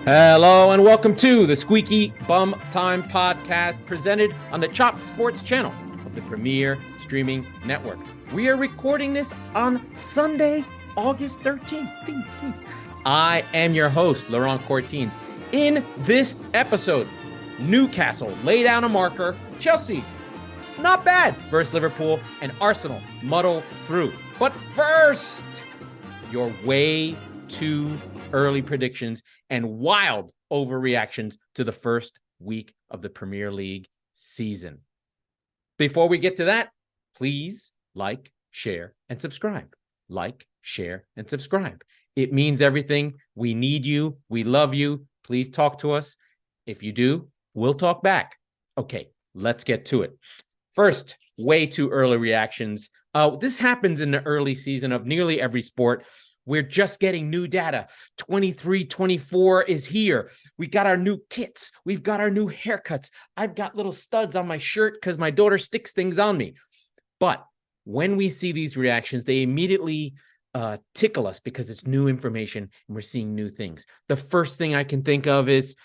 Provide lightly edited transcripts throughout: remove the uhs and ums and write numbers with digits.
Hello and welcome to the Squeaky Bum Time Podcast presented on the Chop Sports channel of the Premier Streaming Network. We are recording this on Sunday, August 13th. I am your host, Laurent Courtines. In this episode, Newcastle lay down a marker, Chelsea, not bad, versus Liverpool, and Arsenal muddle through. But first, your way too early predictions and wild overreactions to the first week of the Premier League season. Before we get to that, please like, share, and subscribe. Like, share, and subscribe. It means everything. We need you. We love you. Please talk to us. If you do, we'll talk back. Okay, let's get to it. First, way too early reactions. This happens in the early season of nearly every sport. We're just getting new data. 23-24 is here. We got our new kits. We've got our new haircuts. I've got little studs on my shirt because my daughter sticks things on me. But when we see these reactions, they immediately tickle us because it's new information and we're seeing new things. The first thing I can think of is,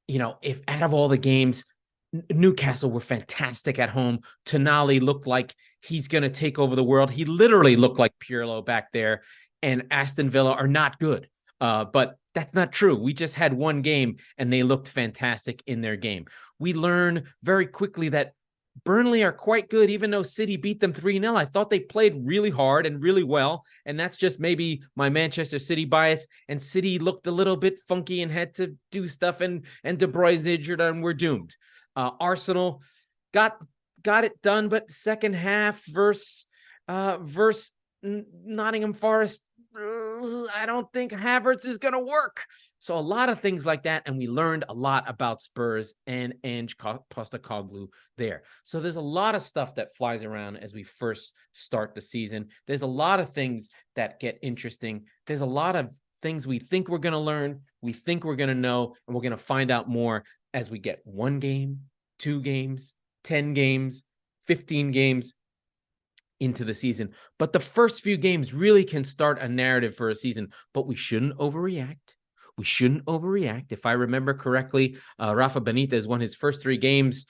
if out of all the games, Newcastle were fantastic at home. Tonali looked like he's going to take over the world. He literally looked like Pirlo back there. And Aston Villa are not good. But that's not true. We just had one game and they looked fantastic in their game. We learn very quickly that Burnley are quite good, even though City beat them 3-0. I thought they played really hard and really well. And that's just maybe my Manchester City bias. And City looked a little bit funky and had to do stuff. And De Bruyne's injured and we're doomed. Arsenal got it done, but second half versus Nottingham Forest, I don't think Havertz is going to work. So a lot of things like that. And we learned a lot about Spurs and Ange Postecoglou there. So there's a lot of stuff that flies around as we first start the season. There's a lot of things that get interesting. There's a lot of things we think we're going to learn. We think we're going to know, and we're going to find out more as we get 1 game, 2 games, 10 games, 15 games into the season. But the first few games really can start a narrative for a season, but we shouldn't overreact. We shouldn't overreact. If I remember correctly, Rafa Benitez won his first 3 games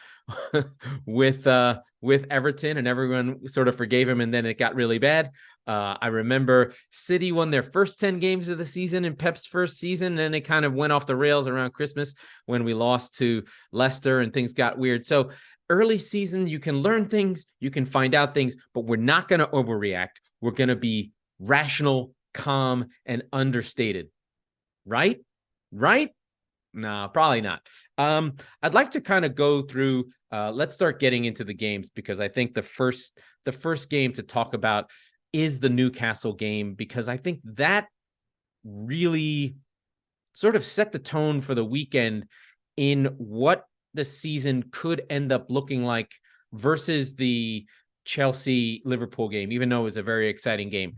with Everton, and everyone sort of forgave him, and then it got really bad. I remember City won their first 10 games of the season in Pep's first season, and it kind of went off the rails around Christmas when we lost to Leicester and things got weird. So early season, you can learn things, you can find out things, but we're not going to overreact. We're going to be rational, calm, and understated. Right? No, probably not. I'd like to kind of go through, let's start getting into the games, because I think the first game to talk about is the Newcastle game, because I think that really sort of set the tone for the weekend in what the season could end up looking like versus the Chelsea Liverpool game, even though it was a very exciting game.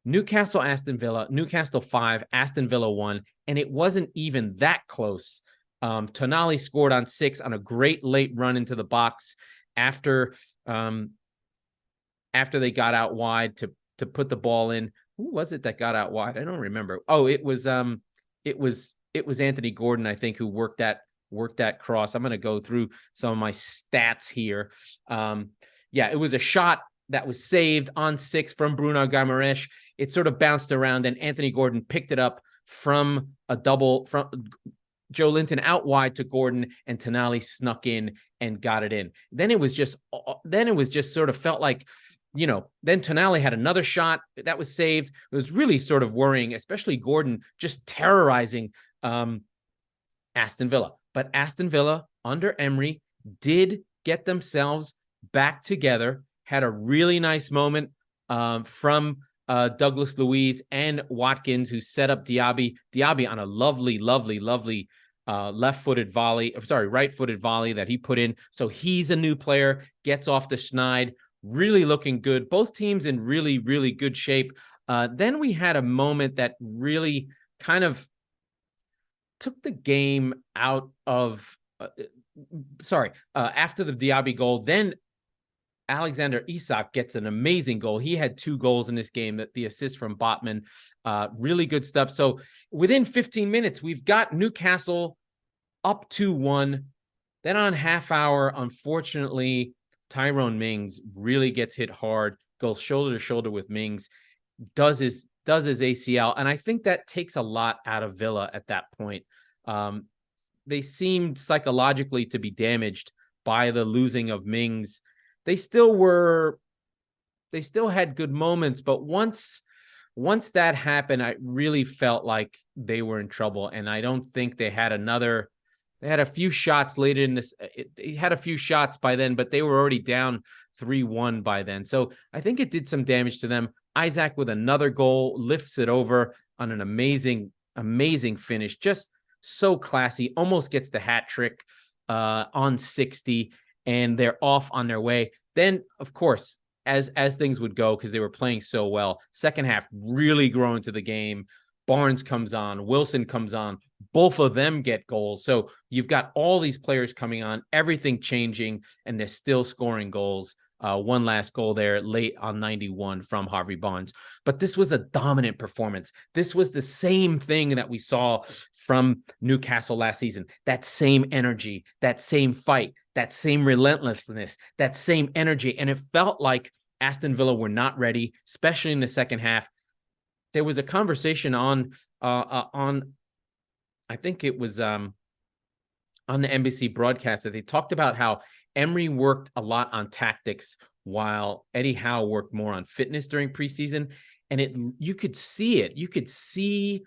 Newcastle, Aston Villa, Newcastle 5, Aston Villa 1, and it wasn't even that close. Tonali scored on 6 on a great late run into the box after they got out wide to put the ball in. Who was it that got out wide? I don't remember. Oh, it was Anthony Gordon, I think, who worked that cross. I'm going to go through some of my stats here. It was a shot that was saved on 6 from Bruno Guimaraes. It sort of bounced around, and Anthony Gordon picked it up from a double from Joe Linton out wide to Gordon, and Tonali snuck in and got it in. Then it was just sort of felt like, then Tonali had another shot that was saved. It was really sort of worrying, especially Gordon just terrorizing Aston Villa. But Aston Villa under Emery did get themselves back together, had a really nice moment from Douglas Luiz and Watkins, who set up Diaby on a lovely right-footed volley that he put in. So he's a new player, gets off the schneid, really looking good. Both teams in really, really good shape. Then we had a moment that really kind of took the game out of after the Diaby goal. Then Alexander Isak gets an amazing goal. He had 2 goals in this game, the assist from Botman. Really good stuff. So within 15 minutes, we've got Newcastle up 2-1. Then on half hour, unfortunately, Tyrone Mings really gets hit hard, goes shoulder to shoulder with Mings, does his ACL. And I think that takes a lot out of Villa at that point. They seemed psychologically to be damaged by the losing of Mings. They still had good moments, but once that happened, I really felt like they were in trouble. And I don't think they had a few shots later in this. They had a few shots by then, but they were already down 3-1 by then. So I think it did some damage to them. Isak with another goal lifts it over on an amazing finish. Just so classy, almost gets the hat trick on 60. And they're off on their way. Then, of course, as things would go, because they were playing so well, second half really growing to the game. Barnes comes on, Wilson comes on, both of them get goals. So you've got all these players coming on, everything changing, and they're still scoring goals. One last goal there late on 91 from Harvey Barnes. But this was a dominant performance. This was the same thing that we saw from Newcastle last season. That same energy, that same fight, that same relentlessness, that same energy. And it felt like Aston Villa were not ready, especially in the second half. There was a conversation on I think it was on the NBC broadcast that they talked about how Emery worked a lot on tactics while Eddie Howe worked more on fitness during preseason. And you could see it. You could see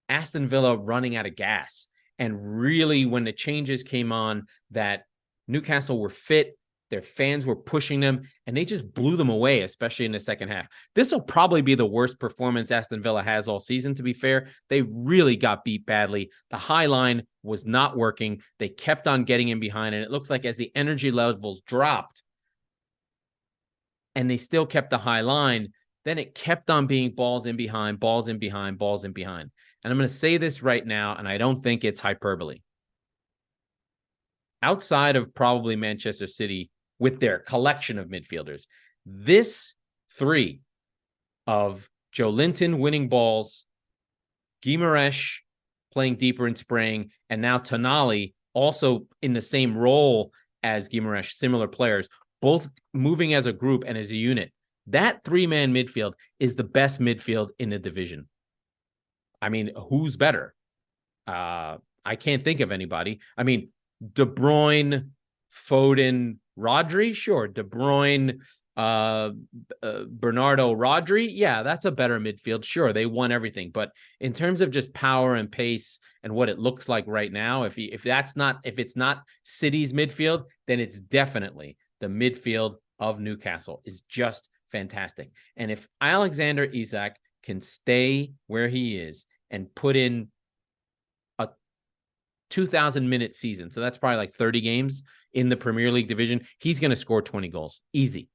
Aston Villa running out of gas. And really, when the changes came on, that Newcastle were fit, their fans were pushing them, and they just blew them away, especially in the second half. This will probably be the worst performance Aston Villa has all season, to be fair. They really got beat badly. The high line was not working. They kept on getting in behind, and it looks like as the energy levels dropped, and they still kept the high line, then it kept on being balls in behind, balls in behind, balls in behind. And I'm going to say this right now, and I don't think it's hyperbole. Outside of probably Manchester City, with their collection of midfielders, this 3 of Joe Linton winning balls, Guimaraes playing deeper and spraying, and now Tonali also in the same role as Guimaraes, similar players, both moving as a group and as a unit. That 3-man midfield is the best midfield in the division. I mean, who's better? I can't think of anybody. I mean, De Bruyne, Foden, Rodri, sure. De Bruyne, Bernardo, Rodri, yeah, that's a better midfield. Sure, they won everything, but in terms of just power and pace and what it looks like right now, if it's not City's midfield, then it's definitely the midfield of Newcastle. Is just fantastic. And if Alexander Isak can stay where he is and put in a 2,000-minute season, so that's probably like 30 games in the Premier League division, he's going to score 20 goals. Easy.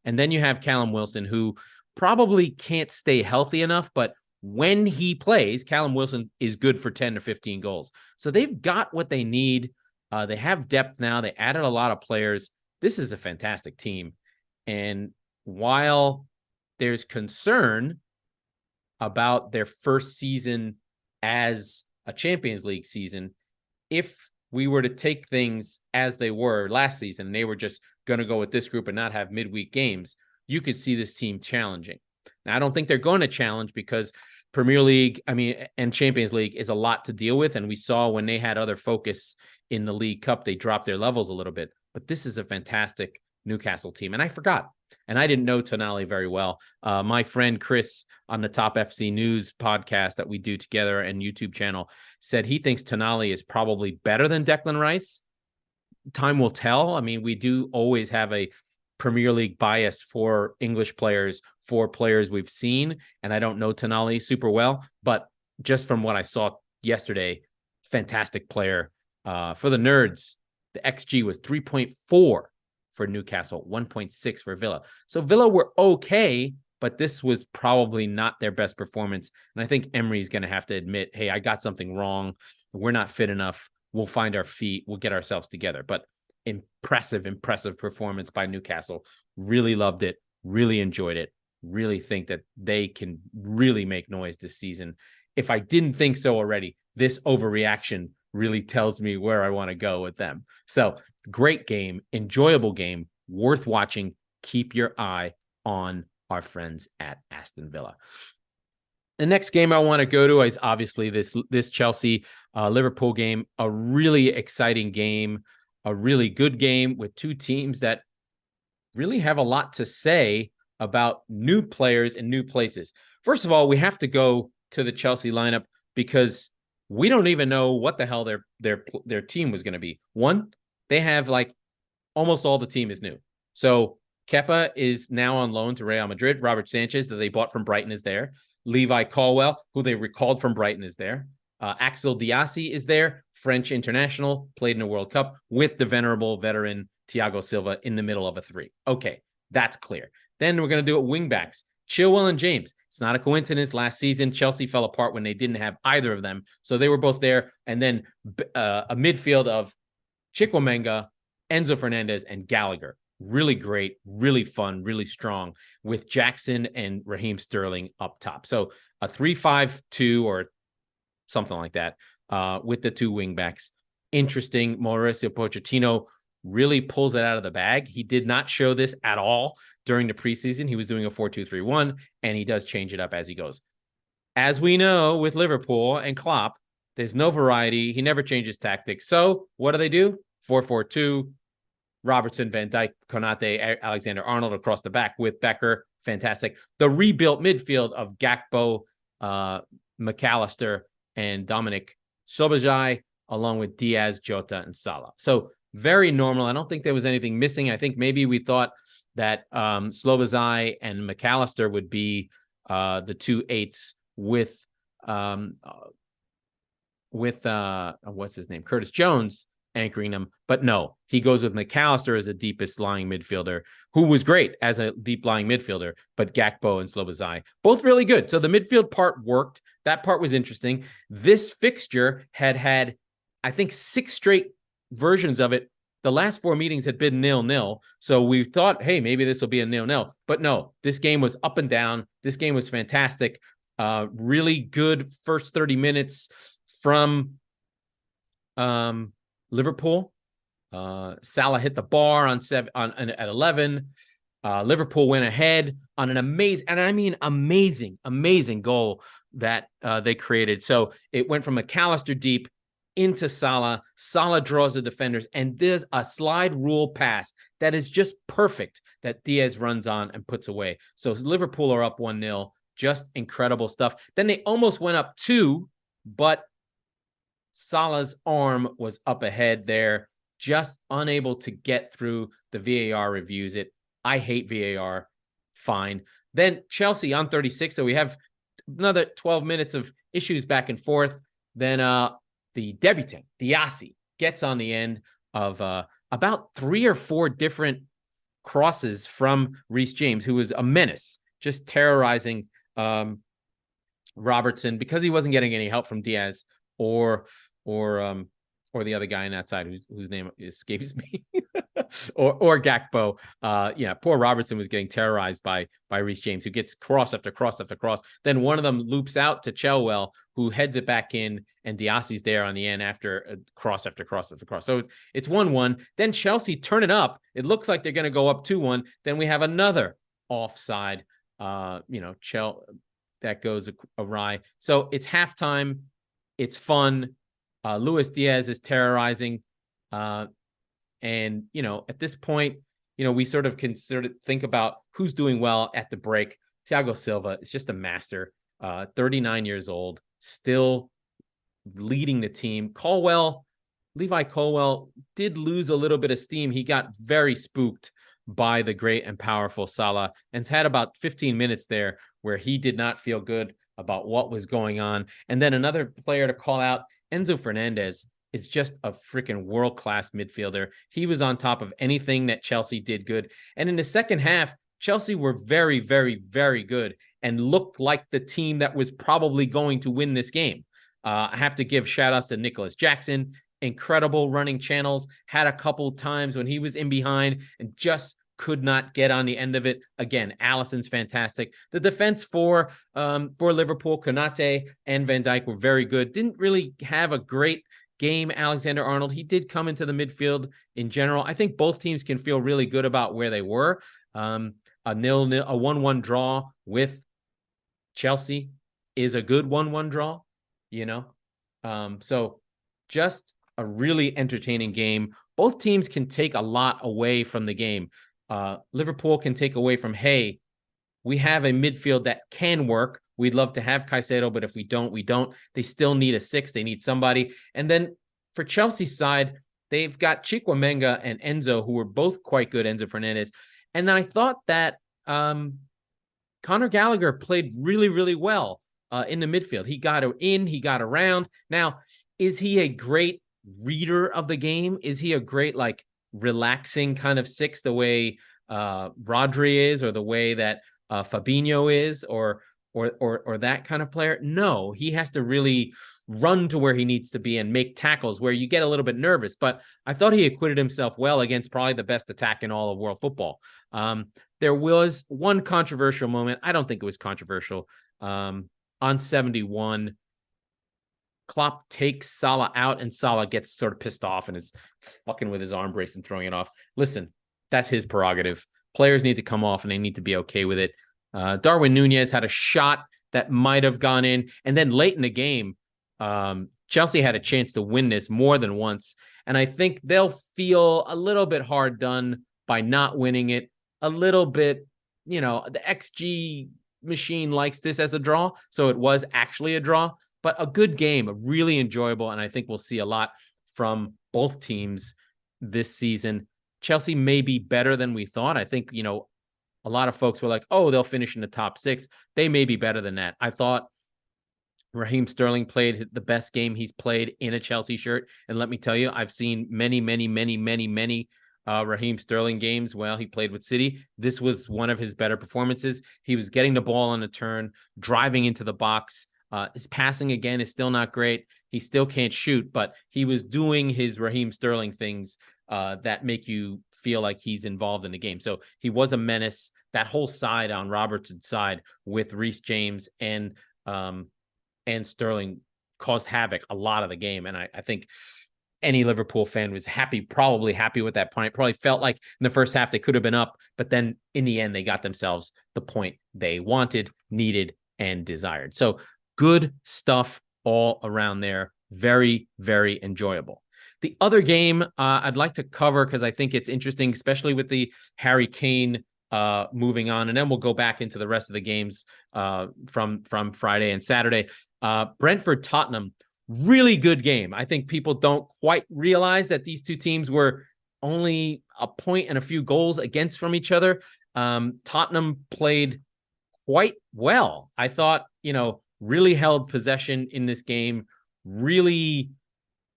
And then you have Callum Wilson, who probably can't stay healthy enough, but when he plays, Callum Wilson is good for 10 or 15 goals. So they've got what they need. They have depth now. They added a lot of players. This is a fantastic team. And while there's concern about their first season as a Champions League season, if we were to take things as they were last season, and they were just going to go with this group and not have midweek games, you could see this team challenging. Now, I don't think they're going to challenge because Premier League, and Champions League is a lot to deal with. And we saw when they had other focus in the League Cup, they dropped their levels a little bit. But this is a fantastic Newcastle team. And I forgot. And I didn't know Tonali very well. My friend Chris on the Top FC News podcast that we do together and YouTube channel said he thinks Tonali is probably better than Declan Rice. Time will tell. I mean, we do always have a Premier League bias for English players, for players we've seen. And I don't know Tonali super well, but just from what I saw yesterday, fantastic player. For the nerds, the XG was 3.4 for Newcastle, 1.6 for Villa. So Villa were okay, but this was probably not their best performance. And I think Emery's going to have to admit, hey, I got something wrong. We're not fit enough. We'll find our feet. We'll get ourselves together. But impressive performance by Newcastle. Really loved it. Really enjoyed it. Really think that they can really make noise this season. If I didn't think so already, this overreaction really tells me where I want to go with them. So great game, enjoyable game, worth watching. Keep your eye on our friends at Aston Villa. The next game I want to go to is obviously this Chelsea Liverpool game, a really exciting game, a really good game with two teams that really have a lot to say about new players and new places. First of all, we have to go to the Chelsea lineup because we don't even know what the hell their team was going to be. One, they have like almost all the team is new. So Kepa is now on loan to Real Madrid. Robert Sanchez, that they bought from Brighton, is there. Levi Colwill, who they recalled from Brighton, is there. Axel Diaby is there, French international, played in a World Cup with the venerable veteran Thiago Silva in the middle of a three. Okay, that's clear. Then we're going to do it wingbacks. Chilwell and James. It's not a coincidence. Last season, Chelsea fell apart when they didn't have either of them. So they were both there. And then a midfield of Chukwuemeka, Enzo Fernandez, and Gallagher. Really great, really fun, really strong with Jackson and Raheem Sterling up top. So a 3-5-2 or something like that with the two wingbacks. Interesting. Mauricio Pochettino really pulls it out of the bag. He did not show this at all during the preseason. He was doing a 4-2-3-1, and he does change it up as he goes. As we know with Liverpool and Klopp, there's no variety. He never changes tactics. So what do? 4-4-2. Robertson, Van Dijk, Konate, Alexander-Arnold across the back with Becker. Fantastic. The rebuilt midfield of Gakpo, McAllister, and Dominic Szoboszlai, along with Diaz, Jota, and Salah. So very normal. I don't think there was anything missing. I think maybe we thought that Szoboszlai and McAllister would be the two eights with what's his name? Curtis Jones anchoring them. But no, he goes with McAllister as the deepest lying midfielder, who was great as a deep lying midfielder, but Gakpo and Szoboszlai, both really good. So the midfield part worked. That part was interesting. This fixture had, I think, 6 straight versions of it. The last 4 meetings had been 0-0. So we thought, hey, maybe this will be a 0-0. But no, this game was up and down. This game was fantastic. Really good first 30 minutes from Liverpool. Salah hit the bar at 11. Liverpool went ahead on an amazing goal that they created. So it went from McAllister deep into Salah. Salah draws the defenders, and there's a slide rule pass that is just perfect that Diaz runs on and puts away. So Liverpool are up 1-0. Just incredible stuff. Then they almost went up 2, but Salah's arm was up ahead there, just unable to get through. The VAR reviews it. I hate VAR. Fine. Then Chelsea on 36. So we have another 12 minutes of issues back and forth. Then the debutant, Diaby, gets on the end of about 3 or 4 different crosses from Rhys James, who was a menace, just terrorizing Robertson because he wasn't getting any help from Diaz or the other guy on that side whose name escapes me, or Gakpo. Poor Robertson was getting terrorized by Rhys James, who gets cross after cross after cross. Then one of them loops out to Chilwell, who heads it back in, and Diaby's there on the end after cross after cross after cross. So it's 1-1. Then Chelsea turn it up. It looks like they're going to go up 2-1. Then we have another offside, that goes awry. So it's halftime. It's fun. Luis Diaz is terrorizing. And, at this point, we sort of can think about who's doing well at the break. Thiago Silva is just a master, 39 years old, still leading the team. Levi Colwill did lose a little bit of steam. He got very spooked by the great and powerful Salah and had about 15 minutes there where he did not feel good about what was going on. And then another player to call out, Enzo Fernandez, is just a freaking world-class midfielder. He was on top of anything that Chelsea did good. And in the second half, Chelsea were very, very, very good and looked like the team that was probably going to win this game. I have to give shout-outs to Nicholas Jackson. Incredible running channels. Had a couple times when he was in behind and just could not get on the end of it. Again, Alisson's fantastic. The defense for Liverpool, Konate and Van Dijk were very good. Didn't really have a great game, Alexander-Arnold. He did come into the midfield in general. I think both teams can feel really good about where they were. A 1-1 draw with Chelsea is a good 1-1 draw, so just a really entertaining game. Both teams can take a lot away from the game. Liverpool can take away from, hey, we have a midfield that can work. We'd love to have Caicedo, but if we don't, we don't. They still need a 6. They need somebody. And then for Chelsea's side, they've got Chouameni and Enzo, who were both quite good, Enzo Fernandez. And then I thought that Conor Gallagher played really, really well in the midfield. He got in, he got around. Now, is he a great reader of the game? Is he a great, relaxing kind of 6 the way Rodri is, or the way that Fabinho is, or that kind of player? No, he has to really run to where he needs to be and make tackles where you get a little bit nervous. But I thought he acquitted himself well against probably the best attack in all of world football. There was one controversial moment. I don't think it was controversial. On 71, Klopp takes Salah out, and Salah gets sort of pissed off and is fucking with his arm brace and throwing it off. Listen, that's his prerogative. Players need to come off, and they need to be okay with it. Darwin Nunez had a shot that might have gone in. And then late in the game, Chelsea had a chance to win this more than once. And I think they'll feel a little bit hard done by not winning it. A little bit, the XG machine likes this as a draw. So it was actually a draw, but a good game, really enjoyable. And I think we'll see a lot from both teams this season. Chelsea may be better than we thought. I think, a lot of folks were like, oh, they'll finish in the top 6. They may be better than that. I thought Raheem Sterling played the best game he's played in a Chelsea shirt. And let me tell you, I've seen many Raheem Sterling games while he played with City. This was one of his better performances. He was getting the ball on a turn, driving into the box. His passing, again, is still not great. He still can't shoot, but he was doing his Raheem Sterling things that make you feel like he's involved in the game. So he was a menace. That whole side on Robertson's side with Rhys James and Sterling caused havoc a lot of the game. And I think any Liverpool fan was probably happy with that point. Probably felt like in the first half they could have been up, but then in the end they got themselves the point they wanted, needed, and desired. So good stuff all around there. Very, very enjoyable. The other game I'd like to cover, because I think it's interesting, especially with the Harry Kane moving on, and then we'll go back into the rest of the games from Friday and Saturday. Brentford Tottenham, really good game. I think people don't quite realize that these two teams were only a point and a few goals against from each other. Tottenham played quite well. I thought, really held possession in this game, really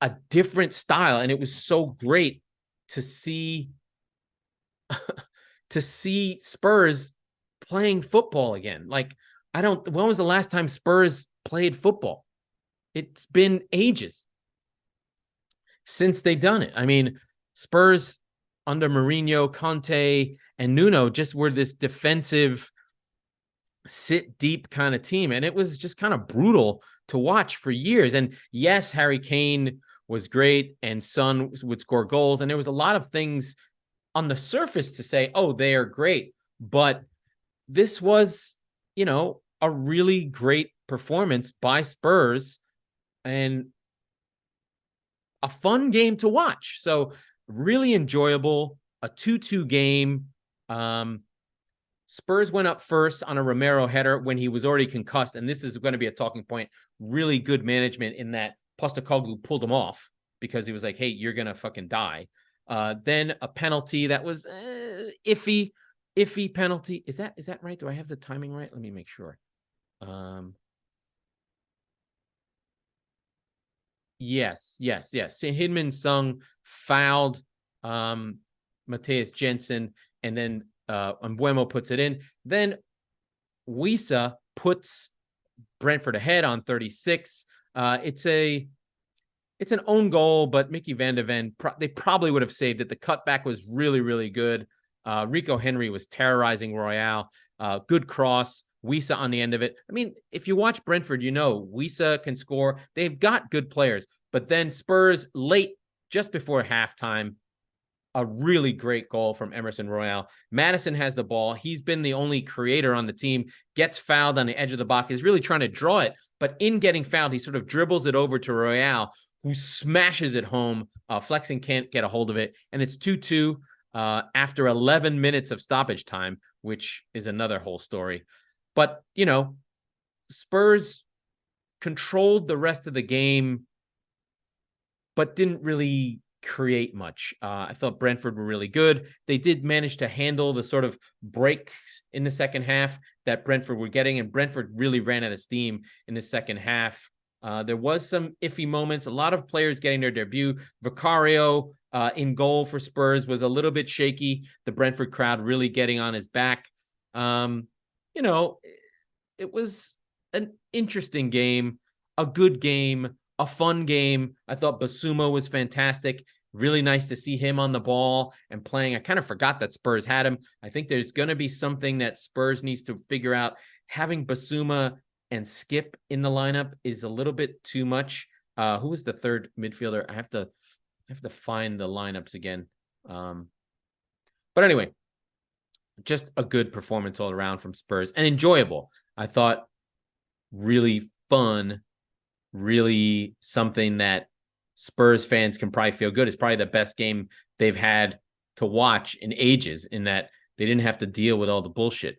a different style. And it was so great to see Spurs playing football again. When was the last time Spurs played football? It's been ages since they done it. I mean, Spurs under Mourinho, Conte, and Nuno just were this defensive, sit deep kind of team. And it was just kind of brutal to watch for years. And yes, Harry Kane was great and Son would score goals. And there was a lot of things on the surface to say, oh, they are great. But this was, a really great performance by Spurs and a fun game to watch. So really enjoyable, a 2-2 game. Spurs went up first on a Romero header when he was already concussed. And this is going to be a talking point. Really good management in that Postecoglou pulled him off because he was like, hey, you're going to fucking die. Then a penalty that was iffy penalty. Is that right? Do I have the timing right? Let me make sure. Yes. Hidman Sung fouled Matthias Jensen, and then Mbuemo puts it in. Then Wisa puts Brentford ahead on 36. It's an own goal, but Mickey van de Ven, they probably would have saved it. The cutback was really, really good. Rico Henry was terrorizing Royale. Good cross. Wisa on the end of it. I mean, if you watch Brentford, Wisa can score. They've got good players. But then Spurs late, just before halftime, a really great goal from Emerson Royale. Maddison has the ball. He's been the only creator on the team, gets fouled on the edge of the box. He's really trying to draw it. But in getting fouled, he sort of dribbles it over to Royale, who smashes it home. Flexing can't get a hold of it. And it's 2-2 after 11 minutes of stoppage time, which is another whole story. But, Spurs controlled the rest of the game, but didn't really create much. I thought Brentford were really good. They did manage to handle the sort of breaks in the second half that Brentford were getting, and Brentford really ran out of steam in the second half. There was some iffy moments, a lot of players getting their debut. Vicario in goal for Spurs was a little bit shaky. The Brentford crowd really getting on his back. It was an interesting game, a good game, a fun game. I thought Basuma was fantastic. Really nice to see him on the ball and playing. I kind of forgot that Spurs had him. I think there's going to be something that Spurs needs to figure out. Having Basuma and Skip in the lineup is a little bit too much. Who was the third midfielder? I have to find the lineups again. But anyway, just a good performance all around from Spurs and enjoyable. I thought really fun, really something that Spurs fans can probably feel good. It's probably the best game they've had to watch in ages, in that they didn't have to deal with all the bullshit.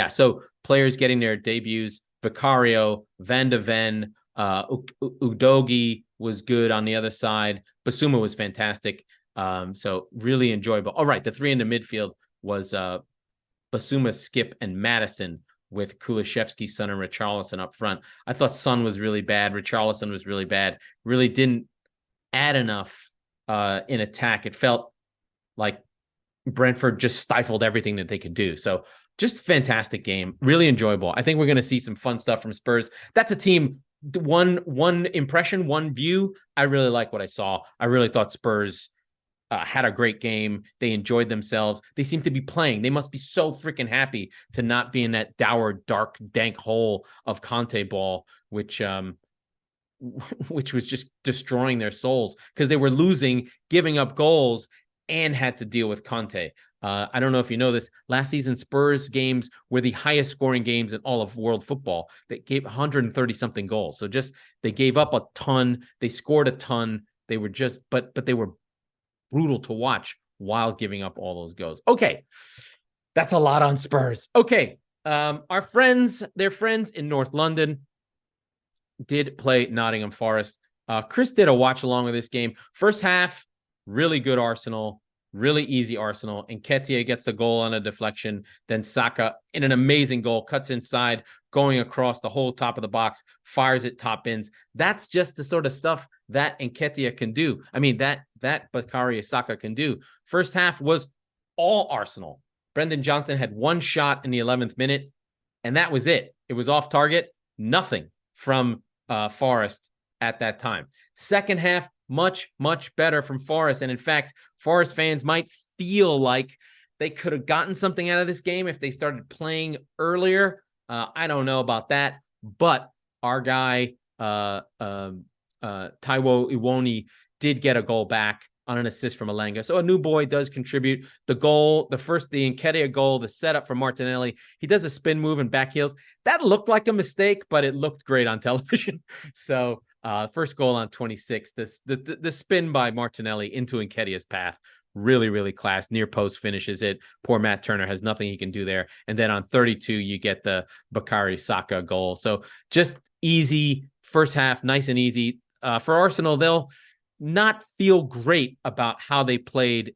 So players getting their debuts: Vicario, Van de Ven, Udogie was good on the other side. Basuma was fantastic. So really enjoyable. All right, the three in the midfield was Basuma, Skip, and Maddison, with Kulishevsky, Son, and Richarlison up front. I thought Son was really bad. Richarlison was really bad. Really didn't add enough in attack. It felt like Brentford just stifled everything that they could do. So just fantastic game. Really enjoyable. I think we're going to see some fun stuff from Spurs. That's a team, one impression, one view. I really like what I saw. I really thought Spurs had a great game. They enjoyed themselves. They seem to be playing. They must be so freaking happy to not be in that dour, dark, dank hole of Conte ball, which was just destroying their souls, because they were losing, giving up goals, and had to deal with Conte. I don't know if you know this. Last season, Spurs games were the highest scoring games in all of world football. They gave 130-something goals. So they gave up a ton. They scored a ton. They were but they were brutal to watch while giving up all those goals. Okay, that's a lot on Spurs. Okay, their friends in North London did play Nottingham Forest. Chris did a watch along with this game. First half, really good Arsenal, really easy Arsenal. Nketiah gets the goal on a deflection. Then Saka, in an amazing goal, cuts inside, going across the whole top of the box, fires it top bins. That's just the sort of stuff that Nketiah can do. I mean, that Bukayo Saka can do. First half was all Arsenal. Brendan Johnson had one shot in the 11th minute, and that was it. It was off target. Nothing from Forest at that time. Second half, much, much better from Forest. And in fact, Forest fans might feel like they could have gotten something out of this game if they started playing earlier. I don't know about that, but our guy, Taiwo Iwoni, did get a goal back on an assist from Elanga. So a new boy does contribute. The Nketiah goal, the setup for Martinelli, he does a spin move and back heels. That looked like a mistake, but it looked great on television. So first goal on 26, the spin by Martinelli into Nketiah's path. Really, really class. Near post finishes it. Poor Matt Turner has nothing he can do there. And then on 32, you get the Bukayo Saka goal. So just easy first half, nice and easy. For Arsenal, they'll not feel great about how they played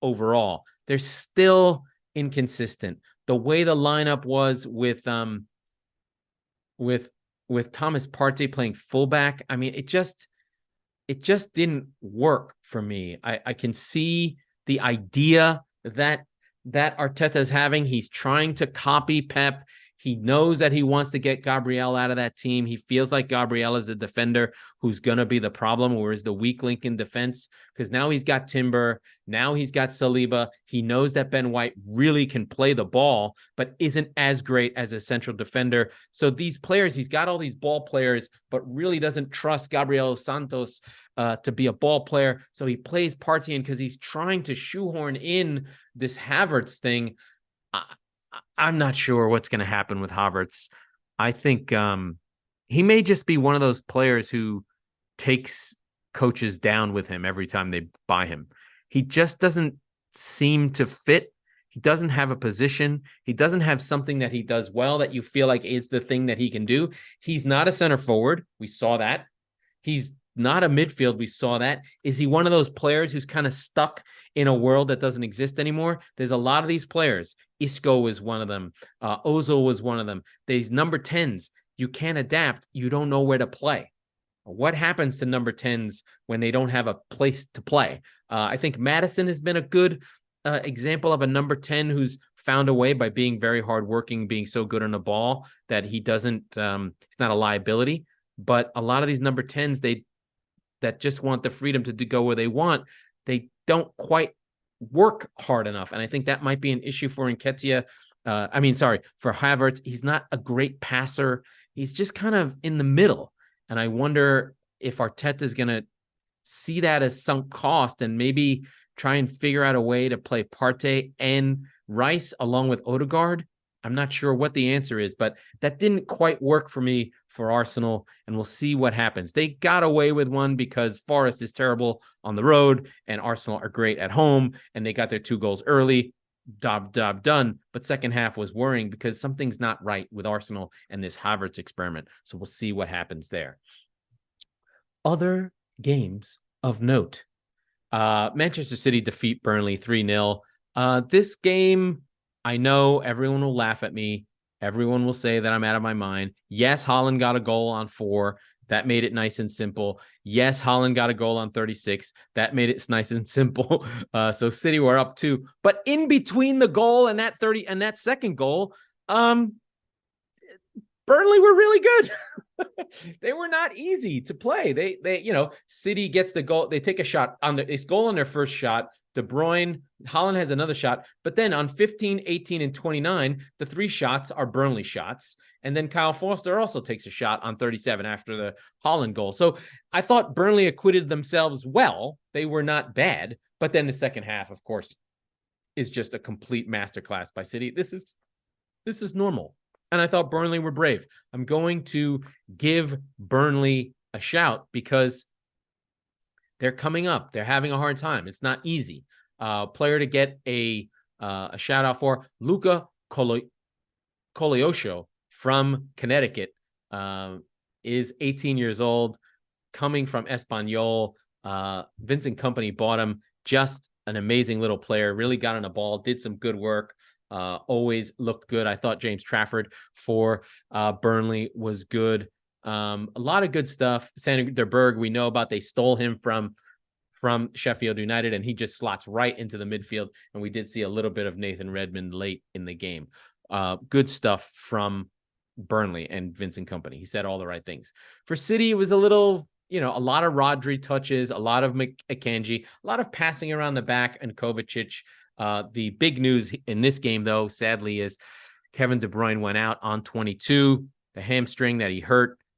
overall. They're still inconsistent. The way the lineup was with Thomas Partey playing fullback, I mean, it just didn't work for me. I can see the idea that Arteta is having. He's trying to copy Pep. He knows that he wants to get Gabriel out of that team. He feels like Gabriel is the defender who's going to be the problem, or is the weak link in defense, because now he's got Timber. Now he's got Saliba. He knows that Ben White really can play the ball, but isn't as great as a central defender. So these players, he's got all these ball players, but really doesn't trust Gabriel Santos to be a ball player. So he plays Partey in because he's trying to shoehorn in this Havertz thing. I'm not sure what's going to happen with Havertz. I think he may just be one of those players who takes coaches down with him every time they buy him. He just doesn't seem to fit. He doesn't have a position. He doesn't have something that he does well that you feel like is the thing that he can do. He's not a center forward. We saw that. He's not a midfield. We saw that. Is he one of those players who's kind of stuck in a world that doesn't exist anymore? There's a lot of these players. Isco is one of them. Ozil was one of them. These number 10s, you can't adapt. You don't know where to play. What happens to number 10s when they don't have a place to play? I think Maddison has been a good example of a number 10 who's found a way by being very hardworking, being so good on the ball that he doesn't, he's not a liability. But a lot of these number 10s, that just want the freedom to go where they want, they don't quite work hard enough. And I think that might be an issue for Nketiah. For Havertz. He's not a great passer. He's just kind of in the middle. And I wonder if Arteta is going to see that as sunk cost and maybe try and figure out a way to play Partey and Rice along with Odegaard. I'm not sure what the answer is, but that didn't quite work for me for Arsenal, and we'll see what happens. They got away with one because Forest is terrible on the road and Arsenal are great at home, and they got their 2 goals early. Done. But second half was worrying because something's not right with Arsenal and this Havertz experiment. So we'll see what happens there. Other games of note. Manchester City defeat Burnley 3-0. This game, I know everyone will laugh at me. Everyone will say that I'm out of my mind. Yes, Haaland got a goal on 4. That made it nice and simple. Yes, Haaland got a goal on 36. That made it nice and simple. So City were up 2. But in between the goal and that 30 and that second goal, Burnley were really good. They were not easy to play. They City gets the goal. They take a shot on it's goal on their first shot. De Bruyne, Haaland has another shot, but then on 15, 18, and 29, the 3 shots are Burnley shots. And then Kyle Foster also takes a shot on 37 after the Haaland goal. So I thought Burnley acquitted themselves well. They were not bad. But then the second half, of course, is just a complete masterclass by City. This is normal. And I thought Burnley were brave. I'm going to give Burnley a shout because they're coming up. They're having a hard time. It's not easy. Player to get a shout out for, Luca Koleosho from Connecticut, is 18 years old, coming from Espanyol. Vincent Kompany bought him. Just an amazing little player. Really got on the ball. Did some good work. Always looked good. I thought James Trafford for Burnley was good. A lot of good stuff. Sander Berg, we know about. They stole him from Sheffield United, and he just slots right into the midfield. And we did see a little bit of Nathan Redmond late in the game. Good stuff from Burnley and Vincent Kompany. He said all the right things. For City, it was a little, a lot of Rodri touches, a lot of Akanji, a lot of passing around the back, and Kovacic. The big news in this game, though, sadly, is Kevin De Bruyne went out on 22, the hamstring that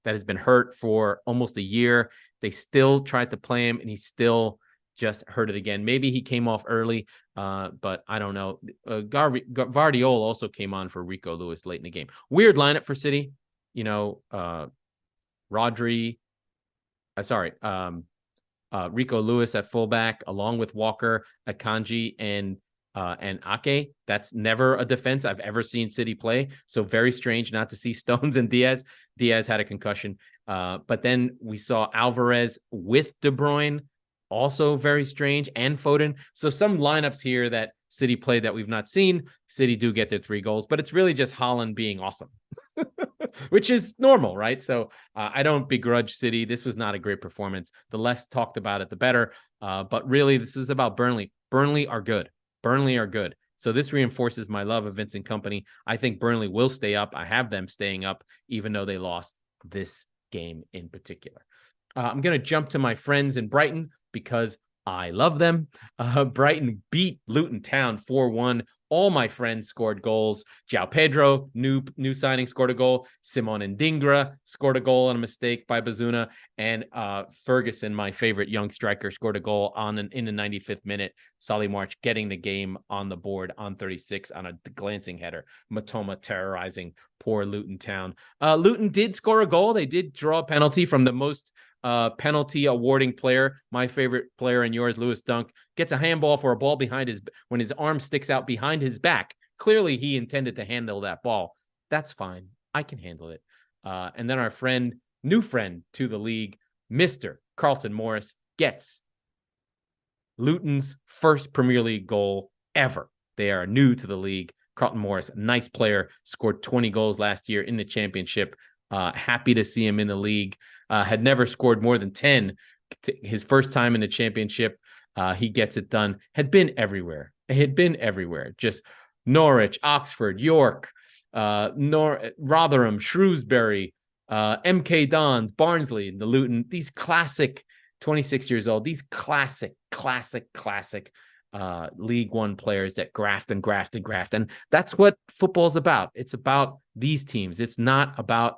has been hurt for almost a year. They still tried to play him, and he still just hurt it again. Maybe he came off early, but I don't know. Vardiol also came on for Rico Lewis late in the game. Weird lineup for City. Rico Lewis at fullback, along with Walker, Akanji, and Ake. That's never a defense I've ever seen City play. So very strange not to see Stones and Diaz. Diaz had a concussion. But then we saw Alvarez with De Bruyne, also very strange, and Foden. So some lineups here that City played that we've not seen. City do get their 3 goals, but it's really just Haaland being awesome, which is normal, right? So I don't begrudge City. This was not a great performance. The less talked about it, the better. But really, this is about Burnley. Burnley are good. So this reinforces my love of Vincent Kompany. I think Burnley will stay up. I have them staying up, even though they lost this game in particular. I'm going to jump to my friends in Brighton because I love them. Brighton beat Luton Town 4-1. All my friends scored goals. João Pedro, new signing, scored a goal. Simon Ndingra scored a goal on a mistake by Bazuna. And Ferguson, my favorite young striker, scored a goal in the 95th minute. Solly March getting the game on the board on 36 on a glancing header. Matoma terrorizing poor Luton Town. Luton did score a goal. They did draw a penalty from the most penalty awarding player. My favorite player and yours, Lewis Dunk, gets a handball for a ball when his arm sticks out behind his back. Clearly, he intended to handle that ball. That's fine. I can handle it. And then our new friend to the league, Mr. Carlton Morris, gets Luton's first Premier League goal ever. They are new to the league. Carlton Morris, nice player, scored 20 goals last year in the championship. Happy to see him in the league. Had never scored more than 10. His first time in the championship, he gets it done. Had been everywhere. Just Norwich, Oxford, York, Rotherham, Shrewsbury, MK Dons, Barnsley, the Luton. These classic, 26 years old, these classic League One players that graft. And that's what football's about. It's about these teams. It's not about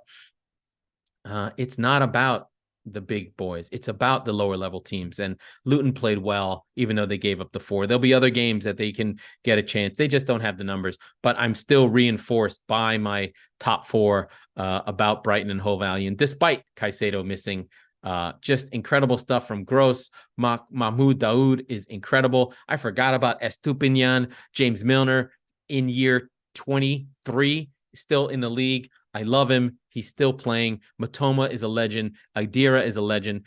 the big boys. It's about the lower level teams. And Luton played well, even though they gave up the 4. There'll be other games that they can get a chance. They just don't have the numbers. But I'm still reinforced by my top 4 about Brighton and Hove Albion, despite Caicedo missing. Just incredible stuff from Gross. Mahmoud Daoud is incredible. I forgot about Estupinian. James Milner in year 23, still in the league. I love him. He's still playing. Matoma is a legend. Idira is a legend.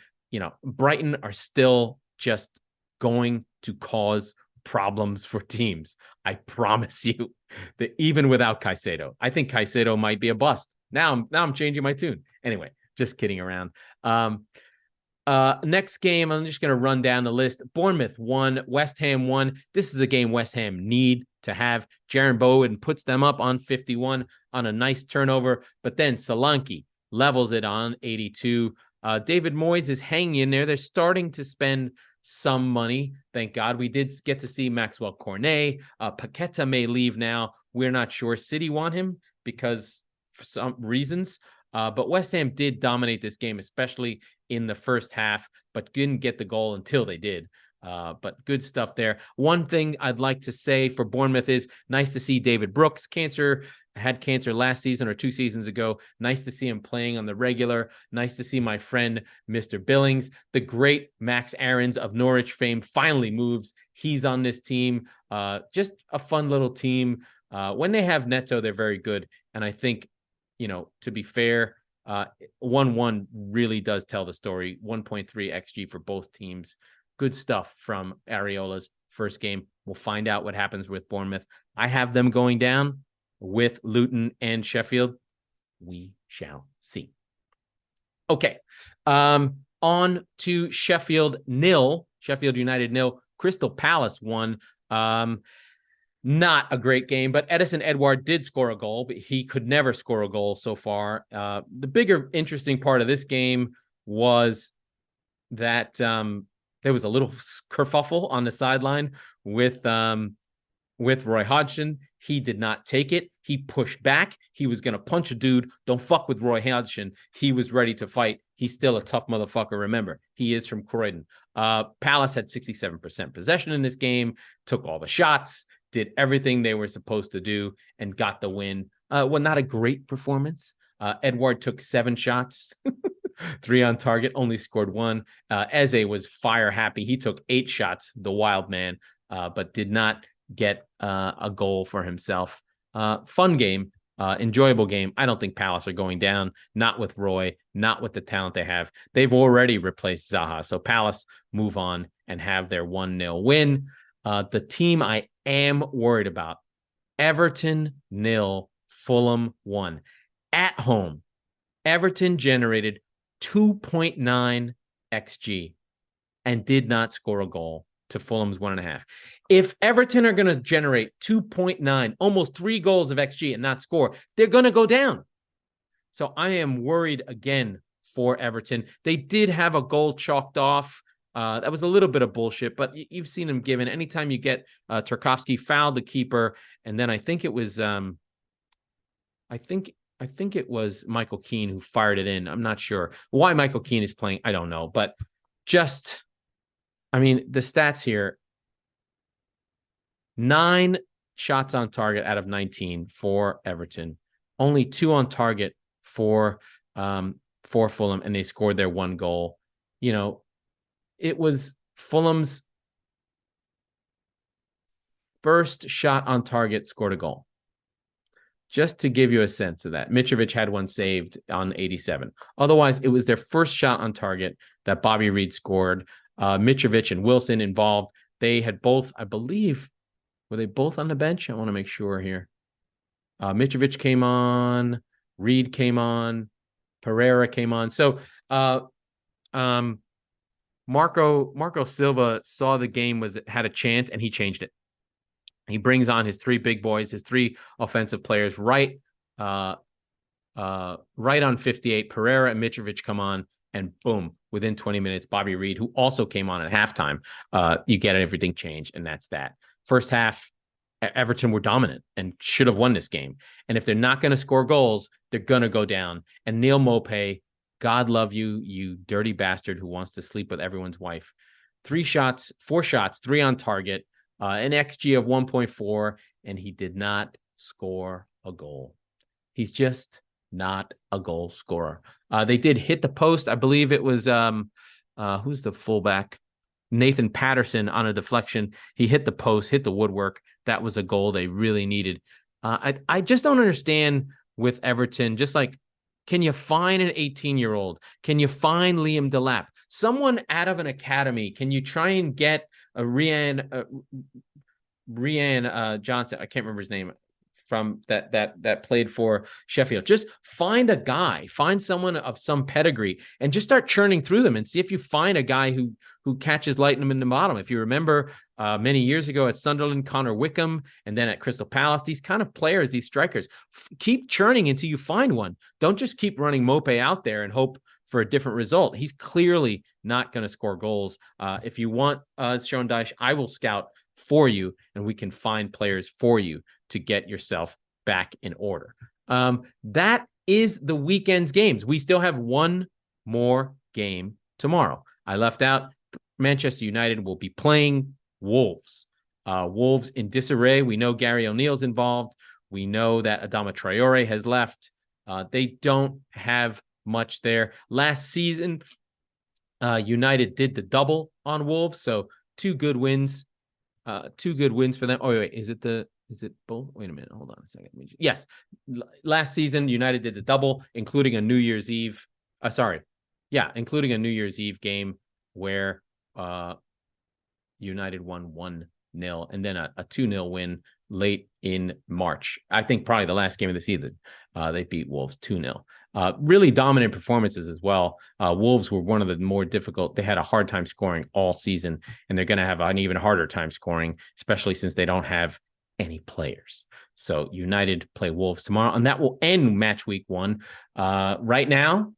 Brighton are still just going to cause problems for teams. I promise you that even without Caicedo, I think Caicedo might be a bust. Now I'm changing my tune. Anyway, just kidding around. Next game, I'm just going to run down the list. Bournemouth won, West Ham won. This is a game West Ham need to have. Jaron Bowen puts them up on 51 on a nice turnover, but then Solanke levels it on 82. David Moyes is hanging in there. They're starting to spend some money. Thank God. We did get to see Maxwell Cornet. Paqueta may leave now. We're not sure. City want him because for some reasons. But West Ham did dominate this game, especially in the first half, but didn't get the goal until they did. But good stuff there. One thing I'd like to say for Bournemouth is nice to see David Brooks. Had cancer last season or 2 seasons ago. Nice to see him playing on the regular. Nice to see my friend, Mr. Billings. The great Max Aarons of Norwich fame finally moves. He's on this team. Just a fun little team. When they have Neto, they're very good. And I think, to be fair, 1-1 really does tell the story. 1.3 XG for both teams. Good stuff from Areola's first game. We'll find out what happens with Bournemouth. I have them going down with Luton and Sheffield. We shall see. Okay. On to Sheffield United 0. Crystal Palace 1. Not a great game, but Edison Edouard did score a goal, but he could never score a goal so far. The bigger interesting part of this game was that there was a little kerfuffle on the sideline with Roy Hodgson. He did not take it. He pushed back. He was going to punch a dude. Don't fuck with Roy Hodgson. He was ready to fight. He's still a tough motherfucker. Remember, he is from Croydon. Palace had 67% possession in this game, took all the shots, did everything they were supposed to do, and got the win. Well, not a great performance. Edouard took 7 shots, 3 on target, only scored 1. Eze was fire happy. He took 8 shots, the wild man, but did not get a goal for himself. Fun game, enjoyable game. I don't think Palace are going down, not with Roy, not with the talent they have. They've already replaced Zaha, so Palace move on and have their 1-0 win. The team I am worried about, Everton 0, Fulham 1. At home, Everton generated 2.9 XG and did not score a goal. to Fulham's 1.5. If Everton are going to generate 2.9, almost 3 goals of XG and not score, they're going to go down. So I am worried again for Everton. They did have a goal chalked off. That was a little bit of bullshit, but you've seen him given. Anytime you get Tarkowski fouled the keeper, and then I think it was I think it was Michael Keane who fired it in. I'm not sure why Michael Keane is playing. I don't know, but just, I mean, the stats here: 9 shots on target out of 19 for Everton, only 2 on target for Fulham, and they scored their 1 goal. You know, it was Fulham's first shot on target scored a goal. Just to give you a sense of that, Mitrovic had one saved on 87. Otherwise, it was their first shot on target that Bobby Reed scored. Mitrovic and Wilson involved. They had both, I believe, were they both on the bench? I want to make sure here. Mitrovic came on, Reed came on, Pereira came on. So Marco Silva saw the game had a chance, and he changed it. He brings on his 3 big boys, his 3 offensive players, right on 58. Pereira and Mitrovic come on, and boom, within 20 minutes, Bobby Reed, who also came on at halftime, you get everything changed, and that's that. First half, Everton were dominant and should have won this game. And if they're not going to score goals, they're going to go down. And Neil Maupay, God love you, you dirty bastard who wants to sleep with everyone's wife. 4 shots, 3 on target. An XG of 1.4, and he did not score a goal. He's just not a goal scorer. They did hit the post. I believe it was, who's the fullback? Nathan Patterson on a deflection. He hit the post, hit the woodwork. That was a goal they really needed. I just don't understand with Everton, just like, can you find an 18-year-old? Can you find Liam Delap? Someone out of an academy? Can you try and get a Rian Johnson? I can't remember his name, from that played for Sheffield. Just find a guy, find someone of some pedigree, and just start churning through them and see if you find a guy who catches lightning in the bottom. If you remember many years ago at Sunderland, Connor Wickham, and then at Crystal Palace, these kind of players, these strikers, keep churning until you find one. Don't just keep running Maupay out there and hope for a different result. He's clearly not going to score goals. If you want Sean Dyche, I will scout for you, and we can find players for you to get yourself back in order. That is the weekend's games. We still have 1 more game tomorrow. I left out Manchester United will be playing Wolves. Wolves in disarray. We know Gary O'Neill's involved. We know that Adama Traore has left. They don't have much there. Last season, United did the double on Wolves, so 2 good wins. 2 good wins for them. Oh, wait, is it both? Wait a minute. Hold on a second. Yes. Last season, United did the double, including a New Year's Eve. Including a New Year's Eve game where United won 1-0, and then a 2-0 win late in March. I think probably the last game of the season. They beat Wolves 2-0. Really dominant performances as well. Wolves were one of the more difficult. They had a hard time scoring all season, and they're going to have an even harder time scoring, especially since they don't have any players. So United play Wolves tomorrow, and that will end match week 1. Right now,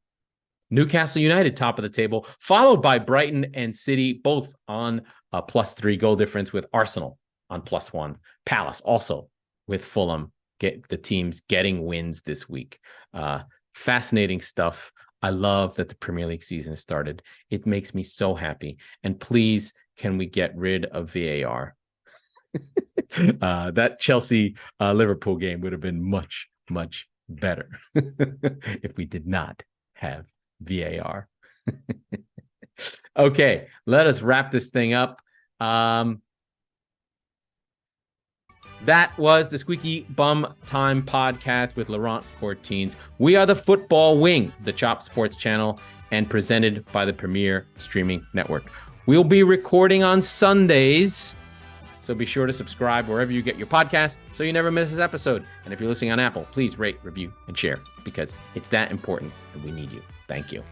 Newcastle United top of the table, followed by Brighton and City, both on a +3 goal difference, with Arsenal on +1. Palace also with Fulham, get the teams getting wins this week. Fascinating stuff. I love that the Premier League season has started. It makes me so happy. And please, can we get rid of VAR? That Chelsea Liverpool game would have been much, much better if we did not have VAR. Okay, let us wrap this thing up. That was the Squeaky Bum Time podcast with Laurent Courtines. We are the Football Wing, the Chop Sports channel, and presented by the Premier Streaming Network. We'll be recording on Sundays, so be sure to subscribe wherever you get your podcast so you never miss an episode. And if you're listening on Apple, please rate, review, and share, because it's that important and we need you. Thank you.